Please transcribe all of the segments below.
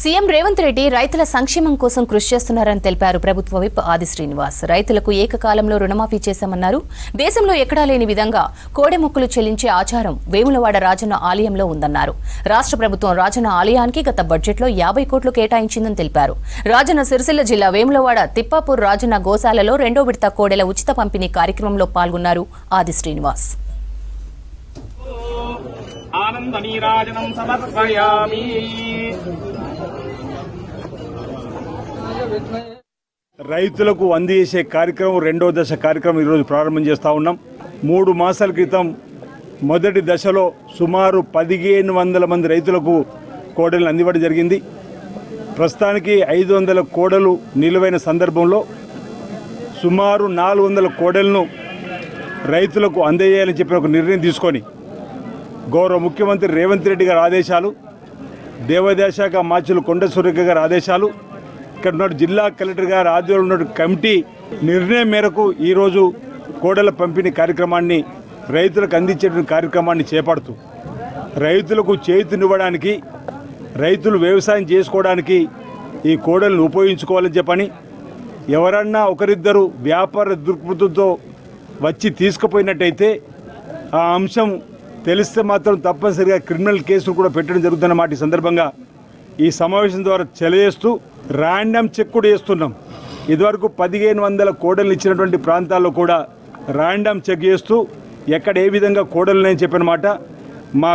CM Revanth Reddy రైతుల సంక్షేమం కోసం కృషి చేస్తున్నారని తెలిపారు ప్రభుత్వ విప్ ఆది శ్రీనివాస్. రైతులకు ఏకకాలంలో రుణమాఫీ చేశామన్నారు. దేశంలో ఎక్కడా లేని విధంగా కోడెమొక్కులు చెల్లించే ఆచారం వేములవాడ రాజన్న ఆలయంలో ఉందన్నారు. రాష్ట్ర ప్రభుత్వం రాజన్న ఆలయానికి గత బడ్జెట్లో 50 కోట్లు కేటాయించిందని తెలిపారు. రాజన్న సిరిసిల్ల జిల్లా వేములవాడ తిప్పాపూర్ రాజన్న గోశాలలో 2వ విడత కోడెల ఉచిత పంపిణీ కార్యక్రమంలో పాల్గొన్నారు ఆది శ్రీనివాస్. ఆనంద నీరాజనం సమర్పయామి. రైతులకు అందజేసే కార్యక్రమం 2వ దశ కార్యక్రమం ఈరోజు ప్రారంభం చేస్తూ ఉన్నాం. 3 మాసాల క్రితం మొదటి దశలో సుమారు 1500 మంది రైతులకు కోడలు అందివ్వడం జరిగింది. ప్రస్తుతానికి 500 కోడలు నిలువైన సందర్భంలో సుమారు 400 కోడలను రైతులకు అందజేయాలని చెప్పిన ఒక నిర్ణయం తీసుకొని గౌరవ ముఖ్యమంత్రి రేవంత్ రెడ్డి గారి ఆదేశాలు, దేవాదాయ శాఖ మార్చులు కొండ సురేఖ గారి ఆదేశాలు, ఇక్కడ ఉన్న జిల్లా కలెక్టర్ గారి ఆధ్వర్యంలో ఉన్న కమిటీ నిర్ణయం మేరకు ఈరోజు కోడల పంపిణీ కార్యక్రమాన్ని రైతులకు అందించే కార్యక్రమాన్ని చేపడుతూ రైతులకు చేతునివ్వడానికి, రైతులు వ్యవసాయం చేసుకోవడానికి ఈ కోడలను ఉపయోగించుకోవాలని చెప్పని, ఎవరన్నా ఒకరిద్దరు వ్యాపార దృక్పథంతో వచ్చి తీసుకుపోయినట్టయితే ఆ అంశం తెలిస్తే మాత్రం తప్పనిసరిగా క్రిమినల్ కేసులు కూడా పెట్టడం జరుగుతుందన్నమాట. ఈ సందర్భంగా ఈ సమావేశం ద్వారా తెలియజేస్తూ ర్యాండమ్ చెక్ కూడా చేస్తున్నాం. ఇదివరకు 1500 కోడలు ఇచ్చినటువంటి ప్రాంతాల్లో కూడా ర్యాండమ్ చెక్ చేస్తూ ఎక్కడ ఏ విధంగా కోడలు నేను చెప్పినమాట మా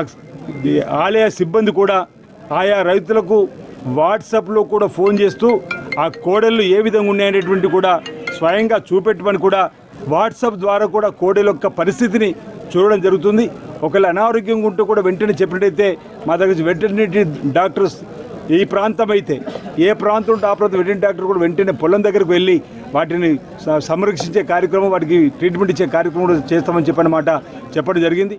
ఆలయ సిబ్బంది కూడా ఆయా రైతులకు వాట్సాప్లో కూడా ఫోన్ చేస్తూ ఆ కోడళ్ళు ఏ విధంగా ఉన్నాయనేటువంటి కూడా స్వయంగా చూపెట్టమని కూడా వాట్సాప్ ద్వారా కూడా కోడల యొక్క పరిస్థితిని చూడడం జరుగుతుంది. ఒకవేళ అనారోగ్యంగా ఉంటూ కూడా వెంటనే చెప్పినట్టయితే మా దగ్గర వెటర్నరీ డాక్టర్స్ ఈ ప్రాంతం అయితే ఏ ప్రాంతం ఉంటే ఆ ప్రాంతం వెటర్నరీ డాక్టర్ కూడా వెంటనే పొలం దగ్గరకు వెళ్ళి వాటిని సంరక్షించే కార్యక్రమం, వాటికి ట్రీట్మెంట్ ఇచ్చే కార్యక్రమం కూడా చేస్తామని చెప్పిన మాట చెప్పడం జరిగింది.